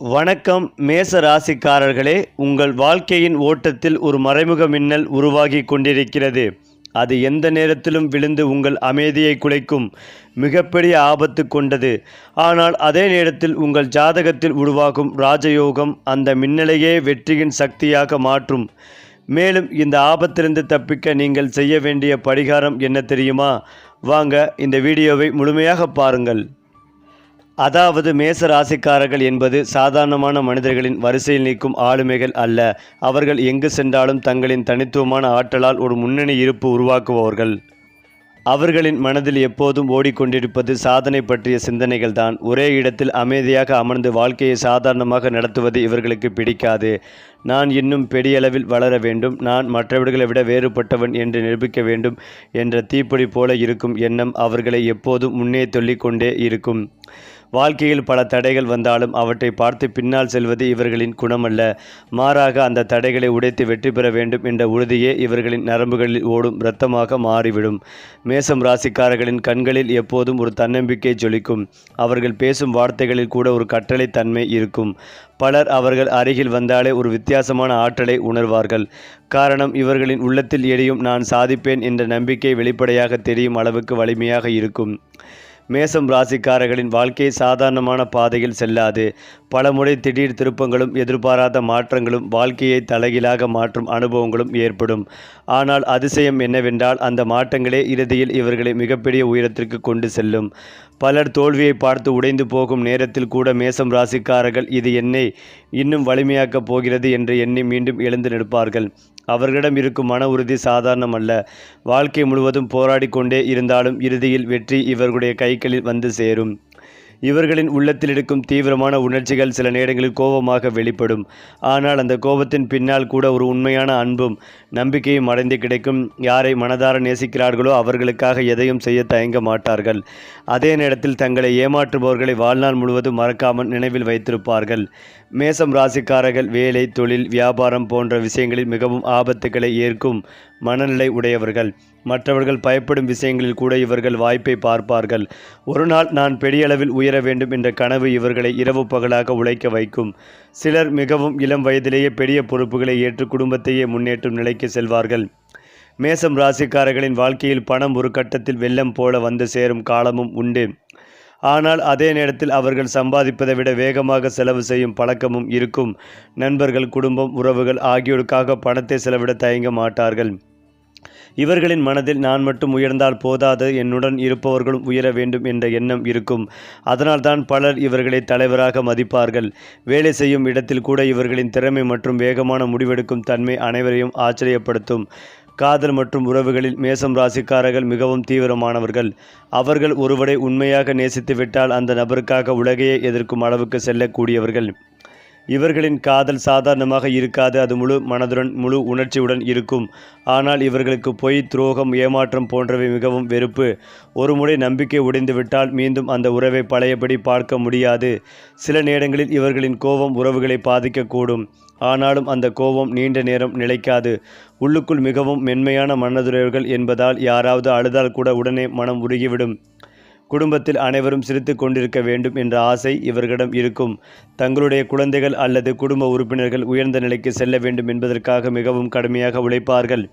வணக்கம் மேச ராசிக்காரர்களே, உங்கள் வாழ்க்கையின் ஓட்டத்தில் ஒரு மறைமுக மின்னல் உருவாகி கொண்டிருக்கிறது. அது எந்த நேரத்திலும் விழுந்து உங்கள் அமைதியை குலைக்கும் மிகப்பெரிய ஆபத்து கொண்டது. ஆனால் அதே நேரத்தில் உங்கள் ஜாதகத்தில் உருவாகும் ராஜயோகம் அந்த மின்னலையே வெற்றியின் சக்தியாக மாற்றும். மேலும் இந்த ஆபத்திலிருந்து தப்பிக்க நீங்கள் செய்ய வேண்டிய பரிகாரம் என்ன தெரியுமா? வாங்க இந்த வீடியோவை முழுமையாக பாருங்கள். அதாவது மேச ராசிக்காரர்கள் என்பது சாதாரணமான மனிதர்களின் வரிசையில் நிற்கும் ஆளுமைகள் அல்ல. அவர்கள் எங்கு சென்றாலும் தங்களின் தனித்துவமான ஆற்றலால் ஒரு முன்னணி இருப்பு உருவாக்குபவர்கள். அவர்களின் மனதில் எப்போதும் ஓடிக்கொண்டிருப்பது சாதனை பற்றிய சிந்தனைகள்தான். ஒரே இடத்தில் அமைதியாக அமர்ந்து வாழ்க்கையை சாதாரணமாக நடத்துவது இவர்களுக்கு பிடிக்காது. நான் இன்னும் பெரியளவில் வளர வேண்டும், நான் மற்றவர்களை விட வேறுபட்டவன் என்று நிரூபிக்க வேண்டும் என்ற தீப்பொறி போல இருக்கும் எண்ணம் அவர்களை எப்போதும் முன்னே சொல்லிக்கொண்டே இருக்கும். வாழ்க்கையில் பல தடைகள் வந்தாலும் அவற்றை பார்த்து பின்னால் செல்வது இவர்களின் குணமல்ல. மாறாக அந்த தடைகளை உடைத்து வெற்றி பெற வேண்டும் என்ற உறுதியே இவர்களின் நரம்புகளில் ஓடும் இரத்தமாக மாறிவிடும். மேசம் ராசிக்காரர்களின் கண்களில் எப்போதும் ஒரு தன்னம்பிக்கை ஜொலிக்கும். அவர்கள் பேசும் வார்த்தைகளில் கூட ஒரு கட்டளை தன்மை இருக்கும். பலர் அவர்கள் அருகில் வந்தாலே ஒரு வித்தியாசமான ஆற்றலை உணர்வார்கள். காரணம், இவர்களின் உள்ளத்தில் எரியும் நான் சாதிப்பேன் என்ற நம்பிக்கை வெளிப்படையாக தெரியும் அளவுக்கு வலிமையாக இருக்கும். மேசம் ராசிக்காரர்களின் வாழ்க்கை சாதாரணமான பாதையில் செல்லாது. பலமுறை திடீர் திருப்பங்களும் எதிர்பாராத மாற்றங்களும் வாழ்க்கையை தலைகீழாக மாற்றும் அனுபவங்களும் ஏற்படும். ஆனால் அதிசயம் என்னவென்றால் அந்த மாற்றங்களே இறுதியில் இவர்களை மிகப்பெரிய உயரத்திற்கு கொண்டு செல்லும். பலர் தோல்வியை பார்த்து உடைந்து போகும் நேரத்தில் கூட மேசம் ராசிக்காரர்கள் இது என்னை இன்னும் வலிமையாக்கப் போகிறது என்று எண்ணி மீண்டும் எழுந்து நிற்பார்கள். அவர்களிடம் இருக்கும் மன உறுதி சாதாரணமல்ல. வாழ்க்கை முழுவதும் போராடி கொண்டே இருந்தாலும் இறுதியில் வெற்றி இவர்களுடைய கைகளில் வந்து சேரும். இவர்களின் உள்ளத்தில் இருக்கும் தீவிரமான உணர்ச்சிகள் சில நேரங்களில் கோபமாக வெளிப்படும். ஆனால் அந்த கோபத்தின் பின்னால் கூட ஒரு உண்மையான அன்பும் நம்பிக்கையும் அடைந்து கிடைக்கும். யாரை மனதார நேசிக்கிறார்களோ அவர்களுக்காக எதையும் செய்ய தயங்க மாட்டார்கள். அதே நேரத்தில் தங்களை ஏமாற்றுபவர்களை வாழ்நாள் முழுவதும் மறக்காமல் நினைவில் வைத்திருப்பார்கள். மேசம் ராசிக்காரர்கள் வேலை, தொழில், வியாபாரம் போன்ற விஷயங்களில் மிகவும் ஆபத்துக்களை ஏற்கும் மனநிலை உடையவர்கள். மற்றவர்கள் பயப்படும் விஷயங்களில் கூட இவர்கள் வாய்ப்பை பார்ப்பார்கள். ஒரு நாள் நான் பெரிய அளவில் உயர வேண்டும் என்ற கனவு இவர்களை இரவு பகலாக உழைக்க வைக்கும். சிலர் மிகவும் இளம் வயதிலேயே பெரிய பொறுப்புகளை ஏற்று குடும்பத்தையே முன்னேற்றும் நிலைக்கு செல்வார்கள். மேசம் ராசிக்காரர்களின் வாழ்க்கையில் பணம் ஒரு கட்டத்தில் வெள்ளம் போல வந்து சேரும் காலமும் உண்டு. ஆனால் அதே நேரத்தில் அவர்கள் சம்பாதிப்பதை விட வேகமாக செலவு செய்யும் பழக்கமும் இருக்கும். நண்பர்கள், குடும்பம், உறவுகள் ஆகியோருக்காக பணத்தை செலவிட தயங்க மாட்டார்கள். இவர்களின் மனதில் நான் மட்டும் உயர்ந்தால் போதாது, என்னுடன் இருப்பவர்களும் உயர வேண்டும் என்ற எண்ணம் இருக்கும். அதனால்தான் பலர் இவர்களை தலைவராக மதிப்பார்கள். வேலை செய்யும் இடத்தில் கூட இவர்களின் திறமை மற்றும் வேகமான முடிவெடுக்கும் தன்மை அனைவரையும் ஆச்சரியப்படுத்தும். காதல் மற்றும் உறவுகளில் மேசம் ராசிக்காரர்கள் மிகவும் தீவிரமானவர்கள். அவர்கள் ஒருவரை உண்மையாக நேசித்துவிட்டால் அந்த நபருக்காக உலகையே எதிர்க்கும் அளவுக்கு செல்லக்கூடியவர்கள். இவர்களின் காதல் சாதாரணமாக இருக்காது. அது முழு மனதுடன் முழு உணர்ச்சியுடன் இருக்கும். ஆனால் இவர்களுக்கு பொய், துரோகம், ஏமாற்றம் போன்றவை மிகவும் வெறுப்பு. ஒரு முறை நம்பிக்கை உடைந்துவிட்டால் மீண்டும் அந்த உறவை பழையபடி பார்க்க முடியாது. சில நேரங்களில் இவர்களின் கோபம் உறவுகளை பாதிக்கக்கூடும். ஆனாலும் அந்த கோபம் நீண்ட நேரம் நிலைக்காது. உள்ளுக்குள் மிகவும் மென்மையான மனதுடையவர்கள் என்பதால் யாராவது அழுதால் கூட உடனே மனம் உருகிவிடும். குடும்பத்தில் அனைவரும் சிரித்து கொண்டிருக்க வேண்டும் என்ற ஆசை இவர்களிடம் இருக்கும். தங்களுடைய குழந்தைகள் அல்லது குடும்ப உறுப்பினர்கள் உயர்ந்த நிலைக்கு செல்ல வேண்டும் என்பதற்காக மிகவும் கடுமையாக உழைப்பார்கள்.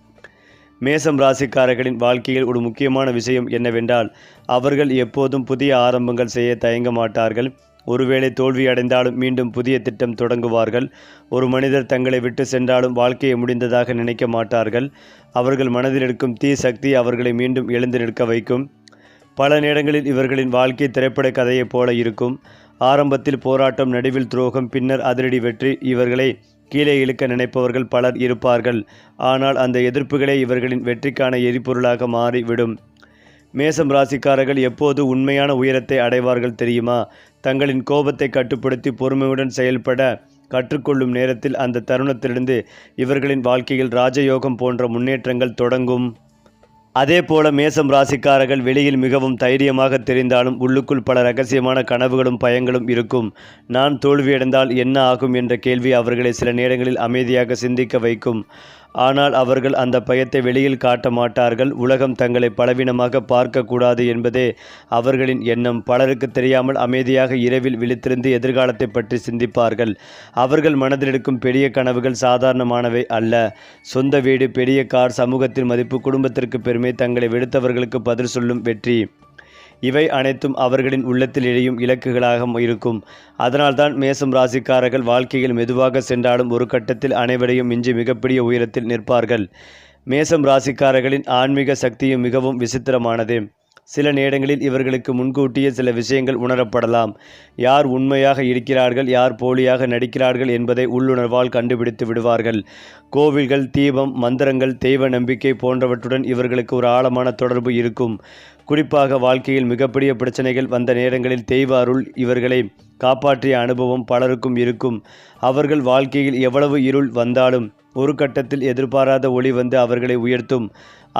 மேசம் ராசிக்காரர்களின் வாழ்க்கையில் ஒரு முக்கியமான விஷயம் என்னவென்றால் அவர்கள் எப்போதும் புதிய ஆரம்பங்கள் செய்ய தயங்க மாட்டார்கள். ஒருவேளை தோல்வி அடைந்தாலும் மீண்டும் புதிய திட்டம் தொடங்குவார்கள். ஒரு மனிதர் தங்களை விட்டு சென்றாலும் வாழ்க்கையை முடிந்ததாக நினைக்க மாட்டார்கள். அவர்கள் மனதில் இருக்கும் தீ சக்தி அவர்களை மீண்டும் எழுந்து நிற்க வைக்கும். பல நேரங்களில் இவர்களின் வாழ்க்கை திரைப்பட கதையைப் போல இருக்கும். ஆரம்பத்தில் போராட்டம், நடுவில் துரோகம், பின்னர் அதிரடி வெற்றி. இவர்களை கீழே இழுக்க நினைப்பவர்கள் பலர் இருப்பார்கள். ஆனால் அந்த எதிர்ப்புகளே இவர்களின் வெற்றிக்கான எரிபொருளாக மாறிவிடும். மேசம் ராசிக்காரர்கள் எப்போது உண்மையான உயரத்தை அடைவார்கள் தெரியுமா? தங்களின் கோபத்தை கட்டுப்படுத்தி பொறுமையுடன் செயல்பட கற்றுக்கொள்ளும் நேரத்தில். அந்த தருணத்திலிருந்து இவர்களின் வாழ்க்கையில் ராஜயோகம் போன்ற முன்னேற்றங்கள் தொடங்கும். அதே போல மேசம் ராசிக்காரர்கள் வெளியில் மிகவும் தைரியமாக தெரிந்தாலும் உள்ளுக்குள் பல ரகசியமான கனவுகளும் பயங்களும் இருக்கும். நான் தோல்வியடைந்தால் என்ன ஆகும் என்ற கேள்வி அவர்களை சில நேரங்களில் அமைதியாக சிந்திக்க வைக்கும். ஆனால் அவர்கள் அந்த பயத்தை வெளியில் காட்ட மாட்டார்கள். உலகம் தங்களை பலவீனமாக பார்க்கக்கூடாது என்பதே அவர்களின் எண்ணம். பலருக்கு தெரியாமல் அமைதியாக இரவில் விழித்திருந்து எதிர்காலத்தை பற்றி சிந்திப்பார்கள். அவர்கள் மனதில் இருக்கும் பெரிய கனவுகள் சாதாரணமானவை அல்ல. சொந்த வீடு, பெரிய கார், சமூகத்தின் மதிப்பு, குடும்பத்திற்கு பெருமை, தங்களை வெறுத்தவர்களுக்கு பதில் சொல்லும் வெற்றி, இவை அனைத்தும் அவர்களின் உள்ளத்தில் எழுயும் இலக்குகளாக இருக்கும். அதனால்தான் மேசம் ராசிக்காரர்கள் வாழ்க்கையில் மெதுவாக சென்றாலும் ஒரு கட்டத்தில் அனைவரையும் மிஞ்சி மிகப்பெரிய உயரத்தில் நிற்பார்கள். மேசம் ராசிக்காரர்களின் ஆன்மீக சக்தியும் மிகவும் விசித்திரமானது. சில நேரங்களில் இவர்களுக்கு முன்கூட்டியே சில விஷயங்கள் உணரப்படலாம். யார் உண்மையாக இருக்கிறார்கள், யார் போலியாக நடிக்கிறார்கள் என்பதை உள்ளுணர்வால் கண்டுபிடித்து விடுவார்கள். கோவில்கள், தீபம், மந்திரங்கள், தெய்வ நம்பிக்கை போன்றவற்றுடன் இவர்களுக்கு ஒரு ஆழமான தொடர்பு இருக்கும். குறிப்பாக வாழ்க்கையில் மிகப்பெரிய பிரச்சனைகள் வந்த நேரங்களில் தெய்வ அருள் இவர்களை காப்பாற்றிய அனுபவம் பலருக்கும் இருக்கும். அவர்கள் வாழ்க்கையில் எவ்வளவு இருள் வந்தாலும் ஒரு கட்டத்தில் எதிர்பாராத ஒளி வந்து அவர்களை உயர்த்தும்.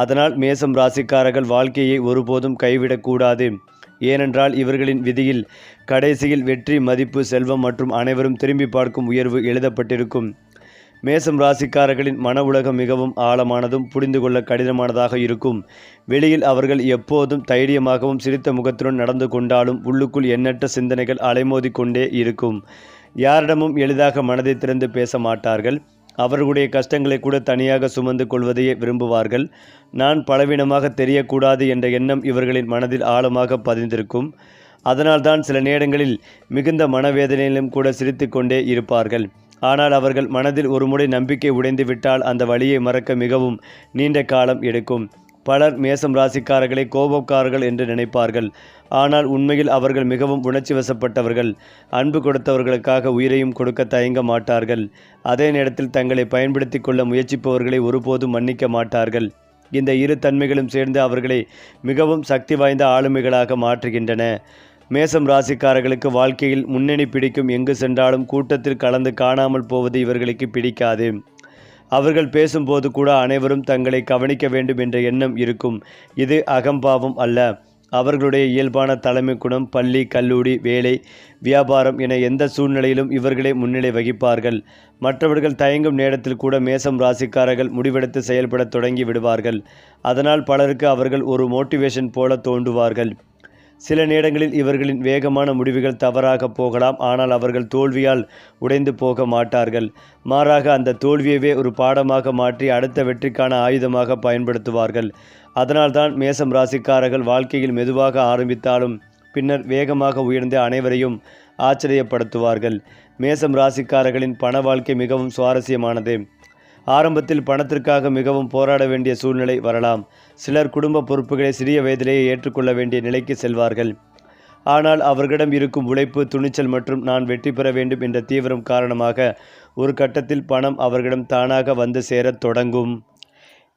அதனால் மேசம் ராசிக்காரர்கள் வாழ்க்கையை ஒருபோதும் கைவிடக்கூடாது. ஏனென்றால் இவர்களின் விதியில் கடைசியில் வெற்றி, மதிப்பு, செல்வம் மற்றும் அனைவரும் திரும்பி பார்க்கும் உயர்வு எழுதப்பட்டிருக்கும். மேசம் ராசிக்காரர்களின் மன உலகம் மிகவும் ஆழமானதும் புரிந்து கொள்ள கடினமானதாக இருக்கும். வெளியில் அவர்கள் எப்போதும் தைரியமாகவும் சிரித்த முகத்துடன் நடந்து கொண்டாலும் உள்ளுக்குள் எண்ணற்ற சிந்தனைகள் அலைமோதி கொண்டே இருக்கும். யாரிடமும் எளிதாக மனதை திறந்து பேச மாட்டார்கள். அவர்களுடைய கஷ்டங்களை கூட தனியாக சுமந்து கொள்வதையே விரும்புவார்கள். நான் பலவீனமாக தெரியக்கூடாது என்ற எண்ணம் இவர்களின் மனதில் ஆழமாக பதிந்திருக்கும். அதனால்தான் சில நேரங்களில் மிகுந்த மனவேதனையிலும் கூட சிரித்து கொண்டே இருப்பார்கள். ஆனால் அவர்கள் மனதில் ஒருமுறை நம்பிக்கை உடைந்து விட்டால் அந்த வழியை மறக்க மிகவும் நீண்ட காலம் எடுக்கும். பலர் மேசம் ராசிக்காரர்களை கோபக்காரர்கள் என்று நினைப்பார்கள். ஆனால் உண்மையில் அவர்கள் மிகவும் உணர்ச்சி வசப்பட்டவர்கள். அன்பு கொடுத்தவர்களுக்காக உயிரையும் கொடுக்க தயங்க மாட்டார்கள். அதே நேரத்தில் தங்களை பயன்படுத்தி கொள்ள முயற்சிப்பவர்களை ஒருபோதும் மன்னிக்க மாட்டார்கள். இந்த இரு தன்மைகளும் சேர்ந்து அவர்களை மிகவும் சக்தி வாய்ந்த ஆளுமைகளாக மாற்றுகின்றன. மேசம் ராசிக்காரர்களுக்கு வாழ்க்கையில் முன்னணி பிடிக்கும். எங்கு சென்றாலும் கூட்டத்தில் கலந்து காணாமல் போவது இவர்களுக்கு பிடிக்காது. அவர்கள் பேசும்போது கூட அனைவரும் தங்களை கவனிக்க வேண்டும் என்ற எண்ணம் இருக்கும். இது அகம்பாவம் அல்ல. அவர்களுடைய இயல்பான தலைமை குணம். பள்ளி, கல்லூரி, வேலை, வியாபாரம் என எந்த சூழ்நிலையிலும் இவர்களே முன்னிலை வகிப்பார்கள். மற்றவர்கள் தயங்கும் நேரத்தில் கூட மேசம் ராசிக்காரர்கள் முடிவெடுத்து செயல்பட தொடங்கி விடுவார்கள். அதனால் பலருக்கு அவர்கள் ஒரு மோட்டிவேஷன் போல தோன்றுவார்கள். சில நேரங்களில் இவர்களின் வேகமான முடிவுகள் தவறாக போகலாம். ஆனால் அவர்கள் தோல்வியால் உடைந்து போக மாட்டார்கள். மாறாக அந்த தோல்வியவே ஒரு பாடமாக மாற்றி அடுத்த வெற்றிக்கான ஆயுதமாக பயன்படுத்துவார்கள். அதனால்தான் மேசம் ராசிக்காரர்கள் வாழ்க்கையில் மெதுவாக ஆரம்பித்தாலும் பின்னர் வேகமாக உயர்ந்து அனைவரையும் ஆச்சரியப்படுத்துவார்கள். மேசம் ராசிக்காரர்களின் பண வாழ்க்கை மிகவும் சுவாரஸ்யமானது. ஆரம்பத்தில் பணத்திற்காக மிகவும் போராட வேண்டிய சூழ்நிலை வரலாம். சிலர் குடும்ப பொறுப்புகளை சிறிய வயதிலேயே ஏற்றுக்கொள்ள வேண்டிய நிலைக்கு செல்வார்கள். ஆனால் அவர்களிடம் இருக்கும் உழைப்பு, துணிச்சல் மற்றும் நான் வெற்றி பெற வேண்டும் என்ற தீவிரம் காரணமாக ஒரு கட்டத்தில் பணம் அவர்களிடம் தானாக வந்து சேரத் தொடங்கும்.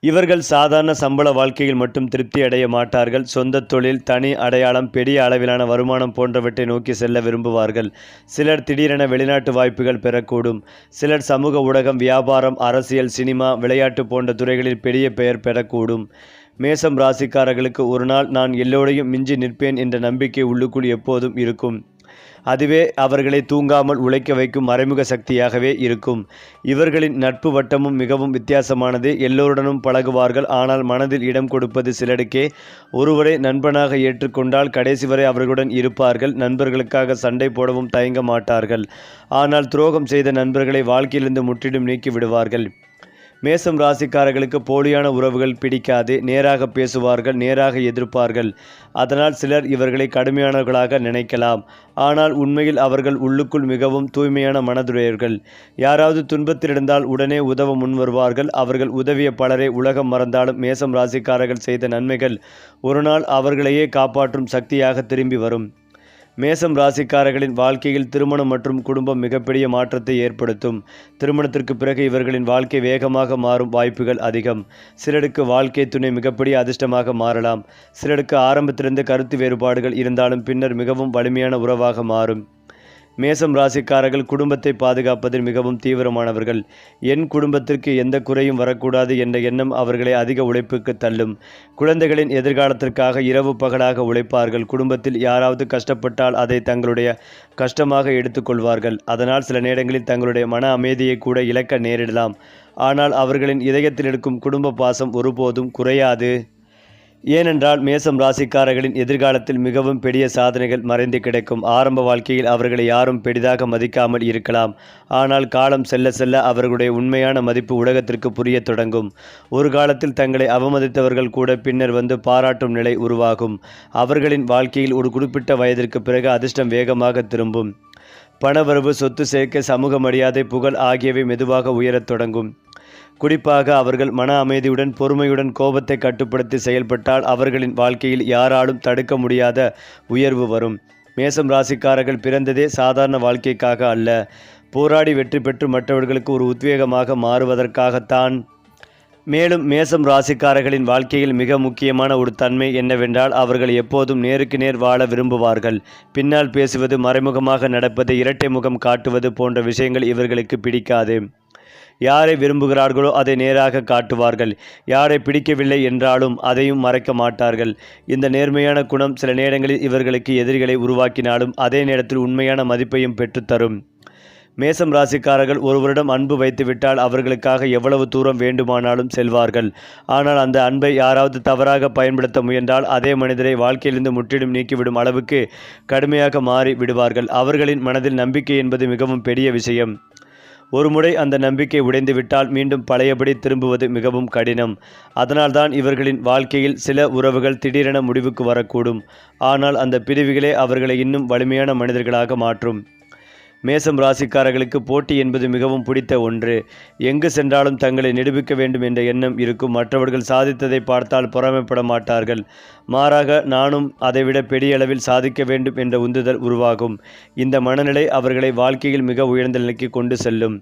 இவர்கள் சாதாரண சம்பள வாழ்க்கையில் மட்டும் திருப்தி அடைய மாட்டார்கள். சொந்த தொழில், தனி அடையாளம், பெரிய அளவிலான வருமானம் போன்றவற்றை நோக்கி செல்ல விரும்புவார்கள். சிலர் திடீரென வெளிநாட்டு வாய்ப்புகள் பெறக்கூடும். சிலர் சமூக ஊடகம், வியாபாரம், அரசியல், சினிமா, விளையாட்டு போன்ற துறைகளில் பெரிய பெயர் பெறக்கூடும். மேசம் ராசிக்காரர்களுக்கு ஒரு நாள் நான் எல்லோரையும் மிஞ்சி நிற்பேன் என்ற நம்பிக்கை உள்ளுக்குள் எப்போதும் இருக்கும். அதுவே அவர்களை தூங்காமல் உழைக்க வைக்கும் மறைமுக சக்தியாகவே இருக்கும். இவர்களின் நட்பு வட்டமும் மிகவும் வித்தியாசமானது. எல்லோருடனும் பழகுவார்கள். ஆனால் மனதில் இடம் கொடுப்பது சிலருக்கே. ஒருவரை நண்பனாக ஏற்றுக்கொண்டால் கடைசி வரை அவர்களுடன் இருப்பார்கள். நண்பர்களுக்காக சண்டை போடவும் தயங்க மாட்டார்கள். ஆனால் துரோகம் செய்த நண்பர்களை வாழ்க்கையிலிருந்து முற்றிலும் நீக்கி விடுவார்கள். மேசம் ராசிக்காரர்களுக்கு போலியான உறவுகள் பிடிக்காது. நேராக பேசுவார்கள், நேராக எதிர்ப்பார்கள். அதனால் சிலர் இவர்களை கடுமையானவர்களாக நினைக்கலாம். ஆனால் உண்மையில் அவர்கள் உள்ளுக்குள் மிகவும் தூய்மையான மனதுடையவர்கள். யாராவது துன்பத்தில் இருந்தால் உடனே உதவ முன்வருவார்கள். அவர்கள் உதவிய பலரை உலகம் மறந்தாலும் மேசம் ராசிக்காரர்கள் செய்த நன்மைகள் ஒரு நாள் அவர்களையே காப்பாற்றும் சக்தியாக திரும்பி வரும். மேசம் ராசிக்காரர்களின் வாழ்க்கையில் திருமணம் மற்றும் குடும்பம் மிகப்பெரிய மாற்றத்தை ஏற்படுத்தும். திருமணத்திற்கு பிறகு இவர்களின் வாழ்க்கை வேகமாக மாறும் வாய்ப்புகள் அதிகம். சிலருக்கு வாழ்க்கை துணை மிகப்பெரிய அதிர்ஷ்டமாக மாறலாம். சிலருக்கு ஆரம்பத்திலிருந்து கருத்து வேறுபாடுகள் இருந்தாலும் பின்னர் மிகவும் வலிமையான உறவாக மாறும். மேசம் ராசிக்காரர்கள் குடும்பத்தை பாதுகாப்பதில் மிகவும் தீவிரமானவர்கள். என் குடும்பத்திற்கு எந்த குறையும் வரக்கூடாது என்ற எண்ணம் அவர்களை அதிக உழைப்புக்கு தள்ளும். குழந்தைகளின் எதிர்காலத்திற்காக இரவு பகலாக உழைப்பார்கள். குடும்பத்தில் யாராவது கஷ்டப்பட்டால் அதை தங்களுடைய கஷ்டமாக எடுத்துக்கொள்வார்கள். அதனால் சில நேரங்களில் தங்களுடைய மன அமைதியை கூட இழக்க நேரிடலாம். ஆனால் அவர்களின் இதயத்தில் இருக்கும் குடும்ப பாசம் ஒருபோதும் குறையாது. ஏனென்றால் மேசம் ராசிக்காரர்களின் எதிர்காலத்தில் மிகவும் பெரிய சாதனைகள் மறைந்து கிடக்கும். ஆரம்ப வாழ்க்கையில் அவர்களை யாரும் பெரிதாக மதிக்காமல் இருக்கலாம். ஆனால் காலம் செல்ல செல்ல அவர்களுடைய உண்மையான மதிப்பு உலகத்திற்கு புரிய தொடங்கும். ஒரு காலத்தில் தங்களை அவமதித்தவர்கள் கூட பின்னர் வந்து பாராட்டும் நிலை உருவாகும். அவர்களின் வாழ்க்கையில் ஒரு குறிப்பிட்ட வயதிற்கு பிறகு அதிர்ஷ்டம் வேகமாக திரும்பும். பணவரவு, சொத்து சேர்க்கை, சமூக மரியாதை, புகழ் ஆகியவை மெதுவாக உயரத் தொடங்கும். குறிப்பாக அவர்கள் மன அமைதியுடன் பொறுமையுடன் கோபத்தை கட்டுப்படுத்தி செயல்பட்டால் அவர்களின் வாழ்க்கையில் யாராலும் தடுக்க முடியாத உயர்வு வரும். மேசம் ராசிக்காரர்கள் பிறந்ததே சாதாரண வாழ்க்கைக்காக அல்ல, போராடி வெற்றி பெற்று மற்றவர்களுக்கு ஒரு உத்வேகமாக மாறுவதற்காகத்தான். மேலும் மேசம் ராசிக்காரர்களின் வாழ்க்கையில் மிக முக்கியமான ஒரு தன்மை என்னவென்றால் அவர்கள் எப்போதும் நேருக்கு நேர் வாழ விரும்புவார்கள். பின்னால் பேசுவது, மறைமுகமாக நடப்பது, இரட்டை முகம் காட்டுவது போன்ற விஷயங்கள் இவர்களுக்கு பிடிக்காது. யாரை விரும்புகிறார்களோ அதை நேராக காட்டுவார்கள். யாரை பிடிக்கவில்லை என்றாலும் அதையும் மறைக்க மாட்டார்கள். இந்த நேர்மையான குணம் சில நேரங்களில் இவர்களுக்கு எதிரிகளை உருவாக்கினாலும் அதே நேரத்தில் உண்மையான மதிப்பையும் பெற்றுத்தரும். மேசம் ராசிக்காரர்கள் ஒருவரிடம் அன்பு வைத்துவிட்டால் அவர்களுக்காக எவ்வளவு தூரம் வேண்டுமானாலும் செல்வார்கள். ஆனால் அந்த அன்பை யாராவது தவறாக பயன்படுத்த முயன்றால் அதே மனிதரை வாழ்க்கையிலிருந்து முற்றிலும் நீக்கிவிடும் அளவுக்கு கடுமையாக மாறி விடுவார்கள். அவர்களின் மனதில் நம்பிக்கை என்பது மிகவும் பெரிய விஷயம். ஒருமுறை அந்த நம்பிக்கை உடைந்துவிட்டால் மீண்டும் பழையபடி திரும்புவது மிகவும் கடினம். அதனால்தான் இவர்களின் வாழ்க்கையில் சில உறவுகள் திடீரென முடிவுக்கு வரக்கூடும். ஆனால் அந்த பிரிவுகளே அவர்களை இன்னும் வலிமையான மனிதர்களாக மாற்றும். மேசம் ராசிக்காரர்களுக்கு போட்டி என்பது மிகவும் பிடித்த ஒன்று. எங்கு சென்றாலும் தங்களை நிரூபிக்க வேண்டும் என்ற எண்ணம் இருக்கும். மற்றவர்கள் சாதித்ததை பார்த்தால் பொறாமைப்பட மாட்டார்கள். மாறாக நானும் அதைவிட பெரிய அளவில் சாதிக்க வேண்டும் என்ற உந்துதல் உருவாகும். இந்த மனநிலை அவர்களை வாழ்க்கையில் மிக உயர்ந்த நிலைக்கு கொண்டு செல்லும்.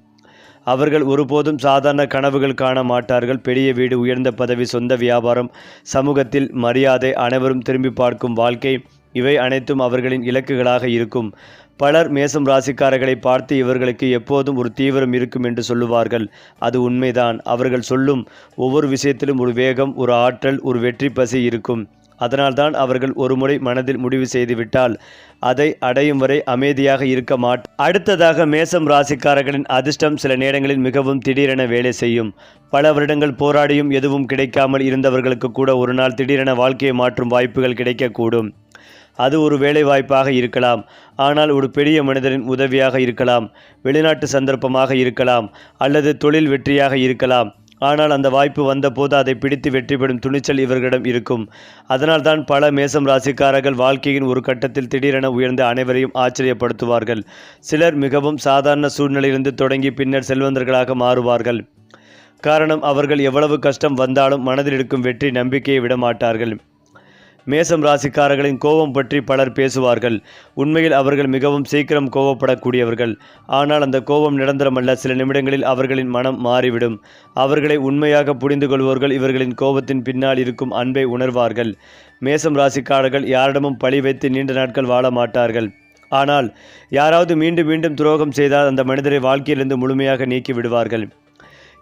அவர்கள் ஒருபோதும் சாதாரண கனவுகள் காண மாட்டார்கள். பெரிய வீடு, உயர்ந்த பதவி, சொந்த வியாபாரம், சமூகத்தில் மரியாதை, அனைவரும் திரும்பி பார்க்கும் வாழ்க்கை, இவை அனைத்தும் அவர்களின் இலக்குகளாக இருக்கும். பலர் மேசம் ராசிக்காரர்களை பார்த்து இவர்களுக்கு எப்போதும் ஒரு தீவிரம் இருக்கும் என்று சொல்லுவார்கள். அது உண்மைதான். அவர்கள் சொல்லும் ஒவ்வொரு விஷயத்திலும் ஒரு வேகம், ஒரு ஆற்றல், ஒரு வெற்றி பசி இருக்கும். அதனால்தான் அவர்கள் ஒருமுறை மனதில் முடிவு செய்துவிட்டால் அதை அடையும் வரை அமைதியாக இருக்க மாட்டார். அடுத்ததாக மேசம் ராசிக்காரர்களின் அதிர்ஷ்டம் சில நேரங்களில் மிகவும் திடீரென வேலை செய்யும். பல வருடங்கள் போராடியும் எதுவும் கிடைக்காமல் இருந்தவர்களுக்கு கூட ஒரு நாள் திடீரென வாழ்க்கையை மாற்றும் வாய்ப்புகள் கிடைக்கக்கூடும். அது ஒரு வேலை வாய்ப்பாக இருக்கலாம், ஆனால் ஒரு பெரிய மனிதரின் உதவியாக இருக்கலாம், வெளிநாட்டு சந்தர்ப்பமாக இருக்கலாம், அல்லது தொழில் வெற்றியாக இருக்கலாம். ஆனால் அந்த வாய்ப்பு வந்தபோது அதை பிடித்து வெற்றி பெறும் துணிச்சல் இவர்களிடம் இருக்கும். அதனால்தான் பல மேசம் ராசிக்காரர்கள் வாழ்க்கையின் ஒரு கட்டத்தில் திடீரென உயர்ந்து அனைவரையும் ஆச்சரியப்படுத்துவார்கள். சிலர் மிகவும் சாதாரண சூழ்நிலையிலிருந்து தொடங்கி பின்னர் செல்வந்தர்களாக மாறுவார்கள். காரணம், அவர்கள் எவ்வளவு கஷ்டம் வந்தாலும் மனதில் இருக்கும் வெற்றி நம்பிக்கையை விடமாட்டார்கள். மேசம் ராசிக்காரர்களின் கோபம் பற்றி பலர் பேசுவார்கள். உண்மையில் அவர்கள் மிகவும் சீக்கிரம் கோபப்படக்கூடியவர்கள். ஆனால் அந்த கோபம் நிரந்தரமல்ல. சில நிமிடங்களில் அவர்களின் மனம் மாறிவிடும். அவர்களை உண்மையாக புரிந்து கொள்வோர்கள் இவர்களின் கோபத்தின் பின்னால் இருக்கும் அன்பை உணர்வார்கள். மேசம் ராசிக்காரர்கள் யாரிடமும் பழி வைத்து நீண்ட நாட்கள் வாழ மாட்டார்கள். ஆனால் யாராவது மீண்டும் மீண்டும் துரோகம் செய்தால் அந்த மனிதரை வாழ்க்கையிலிருந்து முழுமையாக நீக்கி விடுவார்கள்.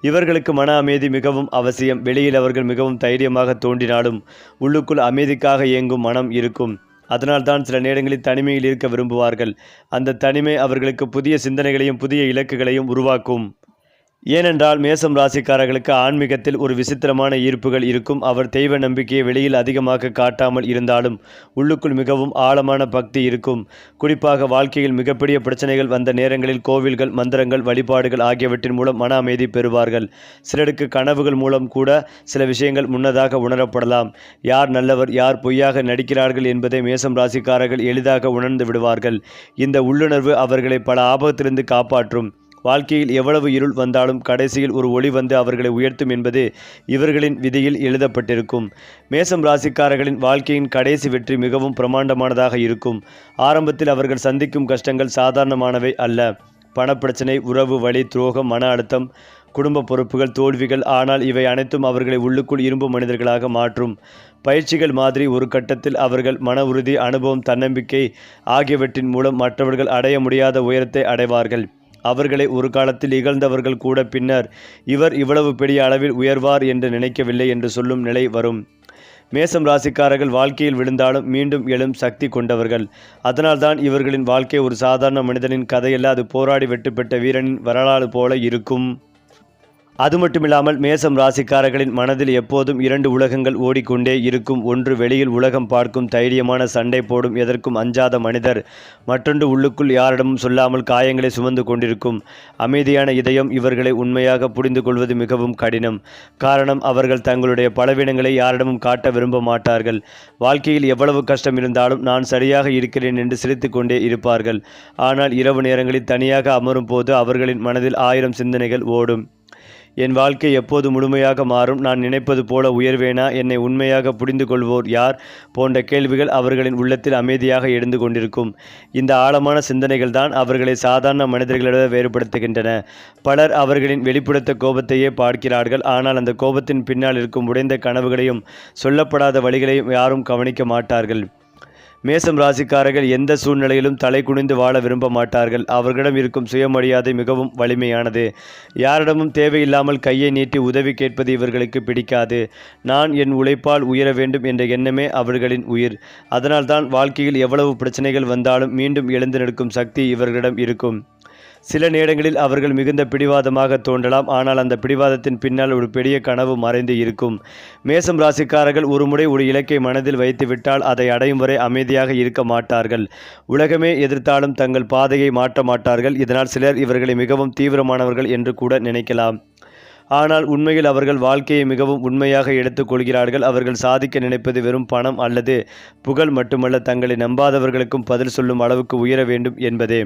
இவர்களுக்கு மன அமைதி மிகவும் அவசியம். வெளியில் அவர்கள் மிகவும் தைரியமாக தோன்றினாலும் உள்ளுக்குள் அமைதிக்காக இயங்கும் மனம் இருக்கும். அதனால்தான் சில நேரங்களில் தனிமையில் இருக்க விரும்புவார்கள். அந்த தனிமை அவர்களுக்கு புதிய சிந்தனைகளையும் புதிய இலக்குகளையும் உருவாக்கும். ஏனென்றால் மேசம் ராசிக்காரர்களுக்கு ஆன்மீகத்தில் ஒரு விசித்திரமான ஈர்ப்புகள் இருக்கும். அவர் தெய்வ நம்பிக்கையை வெளியில் அதிகமாக காட்டாமல் இருந்தாலும் உள்ளுக்குள் மிகவும் ஆழமான பக்தி இருக்கும். குறிப்பாக வாழ்க்கையில் மிகப்பெரிய பிரச்சனைகள் வந்த நேரங்களில் கோவில்கள், மந்திரங்கள், வழிபாடுகள் ஆகியவற்றின் மூலம் மன அமைதி பெறுவார்கள். சிலருக்கு கனவுகள் மூலம் கூட சில விஷயங்கள் முன்னதாக உணரப்படலாம். யார் நல்லவர், யார் பொய்யாக நடிக்கிறார்கள் என்பதை மேசம் ராசிக்காரர்கள் எளிதாக உணர்ந்து விடுவார்கள். இந்த உள்ளுணர்வு அவர்களை பல ஆபத்திலிருந்து காப்பாற்றும். வாழ்க்கையில் எவ்வளவு இருள் வந்தாலும் கடைசியில் ஒரு ஒளி வந்து அவர்களை உயர்த்தும் என்பது இவர்களின் விதியில் எழுதப்பட்டிருக்கும். மேசம் ராசிக்காரர்களின் வாழ்க்கையின் கடைசி வெற்றி மிகவும் பிரமாண்டமானதாக இருக்கும். ஆரம்பத்தில் அவர்கள் சந்திக்கும் கஷ்டங்கள் சாதாரணமானவை அல்ல. பணப்பிரச்சனை, உறவு வலி, துரோகம், மன அழுத்தம், குடும்ப பொறுப்புகள், தோல்விகள். ஆனால் இவை அனைத்தும் அவர்களை உள்ளுக்குள் இரும்பு மனிதர்களாக மாற்றும் பயிற்சிகள் மாதிரி. ஒரு கட்டத்தில் அவர்கள் மன உறுதி, அனுபவம், தன்னம்பிக்கை ஆகியவற்றின் மூலம் மற்றவர்கள் அடைய முடியாத உயரத்தை அடைவார்கள். அவர்களை ஒரு காலத்தில் இகழ்ந்தவர்கள் கூட பின்னர் இவர் இவ்வளவு பெரிய அளவில் உயர்வார் என்று நினைக்கவில்லை என்று சொல்லும் நிலை வரும். மேசம் ராசிக்காரர்கள் வாழ்க்கையில் விழுந்தாலும் மீண்டும் எழும் சக்தி கொண்டவர்கள். அதனால்தான் இவர்களின் வாழ்க்கை ஒரு சாதாரண மனிதனின் கதையல்ல, அது போராடி வெற்றி பெற்ற வீரனின் வரலாறு போல இருக்கும். அது மட்டுமில்லாமல் மேசம் ராசிக்காரர்களின் மனதில் எப்போதும் 2 உலகங்கள் ஓடிக்கொண்டே இருக்கும். ஒன்று வெளியில் உலகம் பார்க்கும் தைரியமான சண்டை போடும் எதற்கும் அஞ்சாத மனிதர். மற்றொன்று உள்ளுக்குள் யாரிடமும் சொல்லாமல் காயங்களை சுமந்து கொண்டிருக்கும் அமைதியான இதயம். இவர்களை உண்மையாக புரிந்து கொள்வது மிகவும் கடினம். காரணம், அவர்கள் தங்களுடைய பலவீனங்களை யாரிடமும் காட்ட விரும்ப மாட்டார்கள். வாழ்க்கையில் எவ்வளவு கஷ்டம் இருந்தாலும் நான் சரியாக இருக்கிறேன் என்று சிரித்து கொண்டே இருப்பார்கள். ஆனால் இரவு நேரங்களில் தனியாக அமரும் போது அவர்களின் மனதில் 1000 சிந்தனைகள் ஓடும். என் வாழ்க்கை எப்போது முழுமையாக மாறும்? நான் நினைப்பது போல உயர்வேனா? என்னை உண்மையாக புரிந்து கொள்வோர் யார்? போன்ற கேள்விகள் அவர்களின் உள்ளத்தில் அமைதியாக எழுந்து கொண்டிருக்கும். இந்த ஆழமான சிந்தனைகள் தான் அவர்களை சாதாரண மனிதர்களிடம் வேறுபடுத்துகின்றன. பலர் அவர்களின் வெளிப்படுத்த கோபத்தையே பார்க்கிறார்கள். ஆனால் அந்த கோபத்தின் பின்னால் இருக்கும் உடைந்த கனவுகளையும் சொல்லப்படாத வழிகளையும் யாரும் கவனிக்க மாட்டார்கள். மேசம் ராசிக்காரர்கள் எந்த சூழ்நிலையிலும் தலை குனிந்து வாழ விரும்ப மாட்டார்கள். அவர்களிடம் இருக்கும் சுயமரியாதை மிகவும் வலிமையானது. யாரிடமும் தேவையில்லாமல் கையை நீட்டி உதவி கேட்பது இவர்களுக்கு பிடிக்காது. நான் என் உழைப்பால் உயர வேண்டும் என்ற எண்ணமே அவர்களின் உயிர். அதனால்தான் வாழ்க்கையில் எவ்வளவு பிரச்சனைகள் வந்தாலும் மீண்டும் எழுந்து நிற்கும் சக்தி இவர்களிடம் இருக்கும். சில நேரங்களில் அவர்கள் மிகுந்த பிடிவாதமாக தோன்றலாம். ஆனால் அந்த பிடிவாதத்தின் பின்னால் ஒரு பெரிய கனவு மறைந்து இருக்கும். மேசம் ராசிக்காரர்கள் ஒருமுறை ஒரு இலக்கை மனதில் வைத்துவிட்டால் அதை அடையும் வரை அமைதியாக இருக்க மாட்டார்கள். உலகமே எதிர்த்தாலும் தங்கள் பாதையை மாற்ற மாட்டார்கள். இதனால் சிலர் இவர்களை மிகவும் தீவிரமானவர்கள் என்று கூட நினைக்கலாம். ஆனால் உண்மையில் அவர்கள் வாழ்க்கையை மிகவும் உண்மையாக எடுத்துக்கொள்கிறார்கள். அவர்கள் சாதிக்க நினைப்பது வெறும் பணம் அல்லது புகழ் மட்டுமல்ல, தங்களை நம்பாதவர்களுக்கும் பதில் சொல்லும் அளவுக்கு உயர வேண்டும் என்பதே.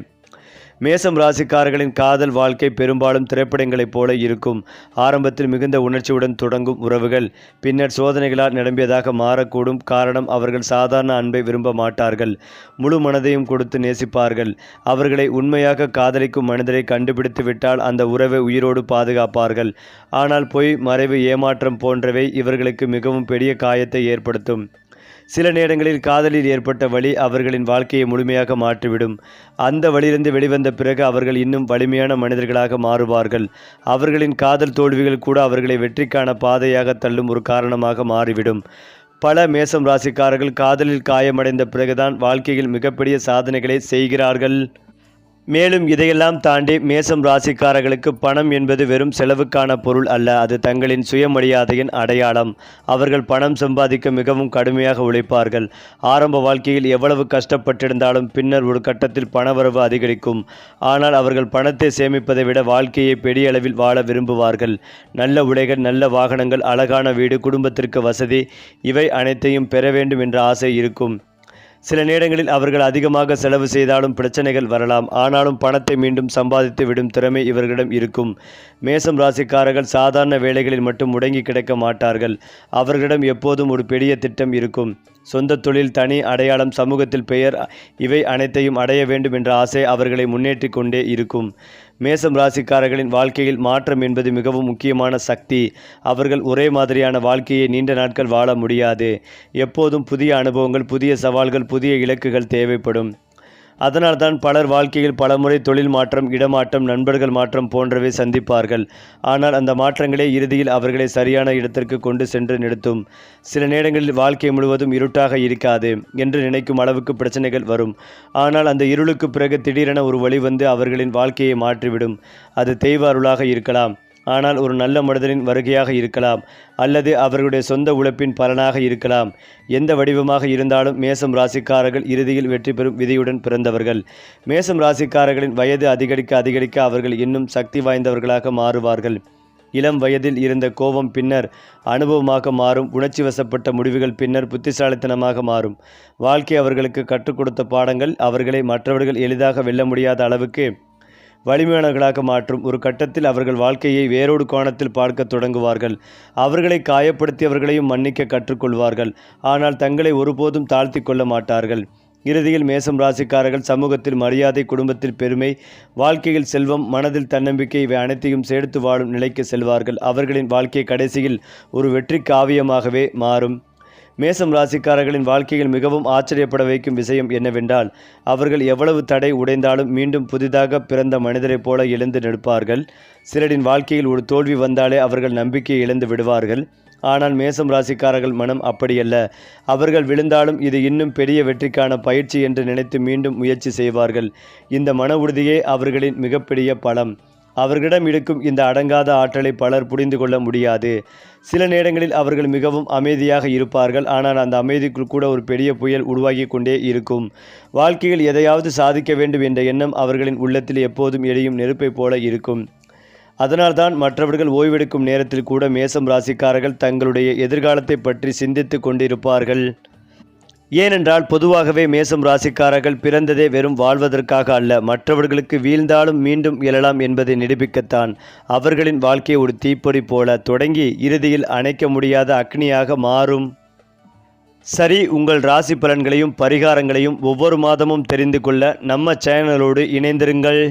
மேசம் ராசிக்காரர்களின் காதல் வாழ்க்கை பெரும்பாலும் திரைப்படங்களைப் போல இருக்கும். ஆரம்பத்தில் மிகுந்த உணர்ச்சியுடன் தொடங்கும் உறவுகள் பின்னர் சோதனைகளால் நிரம்பியதாக மாறக்கூடும். காரணம், அவர்கள் சாதாரண அன்பை விரும்ப மாட்டார்கள். முழு மனதையும் கொடுத்து நேசிப்பார்கள். அவர்களை உண்மையாக காதலிக்கும் மனிதரை கண்டுபிடித்து விட்டால் அந்த உறவை உயிரோடு பாதுகாப்பார்கள். ஆனால் பொய், மறைவு, ஏமாற்றம் போன்றவை இவர்களுக்கு மிகவும் பெரிய காயத்தை ஏற்படுத்தும். சில நேரங்களில் காதலில் ஏற்பட்ட வலி அவர்களின் வாழ்க்கையை முழுமையாக மாற்றிவிடும். அந்த வழியிலிருந்து வெளிவந்த பிறகு அவர்கள் இன்னும் வலிமையான மனிதர்களாக மாறுவார்கள். அவர்களின் காதல் தோல்விகள் கூட அவர்களை வெற்றிக்கான பாதையாக தள்ளும் ஒரு காரணமாக மாறிவிடும். பல மேசம் ராசிக்காரர்கள் காதலில் காயமடைந்த பிறகுதான் வாழ்க்கையில் மிகப்பெரிய சாதனைகளை செய்கிறார்கள். மேலும் இதையெல்லாம் தாண்டி மேசம் ராசிக்காரர்களுக்கு பணம் என்பது வெறும் செலவுக்கான பொருள் அல்ல, அது தங்களின் சுயமரியாதையின் அடையாளம். அவர்கள் பணம் சம்பாதிக்க மிகவும் கடுமையாக உழைப்பார்கள். ஆரம்ப வாழ்க்கையில் எவ்வளவு கஷ்டப்பட்டிருந்தாலும் பின்னர் ஒரு கட்டத்தில் பணவரவு அதிகரிக்கும். ஆனால் அவர்கள் பணத்தை சேமிப்பதை விட வாழ்க்கையை பெரிய அளவில் வாழ விரும்புவார்கள். நல்ல உடைகள், நல்ல வாகனங்கள், அழகான வீடு, குடும்பத்திற்கு வசதி, இவை அனைத்தையும் பெற வேண்டும் என்ற ஆசை இருக்கும். சில நேரங்களில் அவர்கள் அதிகமாக செலவு செய்தாலும் பிரச்சனைகள் வரலாம். ஆனாலும் பணத்தை மீண்டும் சம்பாதித்து விடும் திறமை இவர்களிடம் இருக்கும். மேசம் ராசிக்காரர்கள் சாதாரண வேலைகளில் மட்டும் முடங்கி கிடக்க மாட்டார்கள். அவர்களிடம் எப்போதும் ஒரு பெரிய திட்டம் இருக்கும். சொந்த தொழில், தனி அடையாளம், சமூகத்தில் பெயர், இவை அனைத்தையும் அடைய வேண்டும் என்ற ஆசை அவர்களை முன்னேற்றி கொண்டே இருக்கும். மேசம் ராசிக்காரர்களின் வாழ்க்கையில் மாற்றம் என்பது மிகவும் முக்கியமான சக்தி. அவர்கள் ஒரே மாதிரியான வாழ்க்கையை நீண்ட நாட்கள் வாழ முடியாது. எப்போதும் புதிய அனுபவங்கள், புதிய சவால்கள், புதிய இலக்குகள் தேவைப்படும். அதனால்தான் பலர் வாழ்க்கையில் பலமுறை தொழில் மாற்றம், இடமாற்றம், நண்பர்கள் மாற்றம் போன்றவை சந்திப்பார்கள். ஆனால் அந்த மாற்றங்களே இறுதியில் அவர்களை சரியான இடத்திற்கு கொண்டு சென்று நிறுத்தும். சில நேரங்களில் வாழ்க்கை முழுவதும் இருட்டாக இருக்காது என்று நினைக்கும் அளவுக்கு பிரச்சனைகள் வரும். ஆனால் அந்த இருளுக்கு பிறகு திடீரென ஒரு வழி வந்து அவர்களின் வாழ்க்கையை மாற்றிவிடும். அது தெய்வ அருளாக இருக்கலாம், ஆனால் ஒரு நல்ல மனிதனின் வருகையாக இருக்கலாம், அல்லது அவர்களுடைய சொந்த உழைப்பின் பலனாக இருக்கலாம். எந்த வடிவமாக இருந்தாலும் மேசம் ராசிக்காரர்கள் இறுதியில் வெற்றி பெறும் விதியுடன் பிறந்தவர்கள். மேசம் ராசிக்காரர்களின் வயது அதிகரிக்க அதிகரிக்க அவர்கள் இன்னும் சக்தி வாய்ந்தவர்களாக மாறுவார்கள். இளம் வயதில் இருந்த கோபம் பின்னர் அனுபவமாக மாறும். உணர்ச்சி வசப்பட்ட முடிவுகள் பின்னர் புத்திசாலித்தனமாக மாறும். வாழ்க்கை அவர்களுக்கு கற்றுக் கொடுத்த பாடங்கள் அவர்களை மற்றவர்கள் எளிதாக வெல்ல முடியாத அளவுக்கு வலிமையானவர்களாக மாற்றும். ஒரு கட்டத்தில் அவர்கள் வாழ்க்கையை வேறொரு கோணத்தில் பார்க்க தொடங்குவார்கள். அவர்களை காயப்படுத்தியவர்களையும் மன்னிக்க கற்றுக்கொள்வார்கள். ஆனால் தங்களை ஒருபோதும் தாழ்த்தி கொள்ள மாட்டார்கள். இறுதியில் மேசம் ராசிக்காரர்கள் சமூகத்தில் மரியாதை, குடும்பத்தில் பெருமை, வாழ்க்கையில் செல்வம், மனதில் தன்னம்பிக்கை இவை அனைத்தையும் சேர்த்து வாழும் நிலைக்கு செல்வார்கள். அவர்களின் வாழ்க்கை கடைசியில் ஒரு வெற்றி காவியமாகவே மாறும். மேசம் ராசிக்காரர்களின் வாழ்க்கையில் மிகவும் ஆச்சரியப்பட வைக்கும் விஷயம் என்னவென்றால், அவர்கள் எவ்வளவு தடை உடைந்தாலும் மீண்டும் புதிதாக பிறந்த மனிதரைப் போல எழுந்து நிற்பார்கள். சிலரின் வாழ்க்கையில் ஒரு தோல்வி வந்தாலே அவர்கள் நம்பிக்கையை இழந்து விடுவார்கள். ஆனால் மேசம் ராசிக்காரர்கள் மனம் அப்படியல்ல. அவர்கள் விழுந்தாலும் இது இன்னும் பெரிய வெற்றிக்கான பயிற்சி என்று நினைத்து மீண்டும் முயற்சி செய்வார்கள். இந்த மன உறுதியே அவர்களின் மிகப்பெரிய பலம். அவர்களிடம் இருக்கும் இந்த அடங்காத ஆற்றலை பலர் புரிந்து கொள்ள முடியாது. சில நேரங்களில் அவர்கள் மிகவும் அமைதியாக இருப்பார்கள். ஆனால் அந்த அமைதிக்குள் கூட ஒரு பெரிய புயல் உருவாகி கொண்டே இருக்கும். வாழ்க்கையில் எதையாவது சாதிக்க வேண்டும் என்ற எண்ணம் அவர்களின் உள்ளத்தில் எப்போதும் எரியும் நெருப்பை போல இருக்கும். அதனால்தான் மற்றவர்கள் ஓய்வெடுக்கும் நேரத்தில் கூட மேசம் ராசிக்காரர்கள் தங்களுடைய எதிர்காலத்தை பற்றி சிந்தித்து கொண்டிருப்பார்கள். ஏனென்றால் பொதுவாகவே மேசம் ராசிக்காரர்கள் பிறந்ததே வெறும் வாழ்வதற்காக அல்ல, மற்றவர்களுக்கு வீழ்ந்தாலும் மீண்டும் எழலாம் என்பதை நிரூபிக்கத்தான். அவர்களின் வாழ்க்கை ஒரு தீப்பொறி போல தொடங்கி இறுதியில் அணைக்க முடியாத அக்னியாக மாறும். சரி, உங்கள் ராசி பலன்களையும் பரிகாரங்களையும் ஒவ்வொரு மாதமும் தெரிந்து கொள்ள நம்ம சேனலோடு இணைந்திருங்கள்.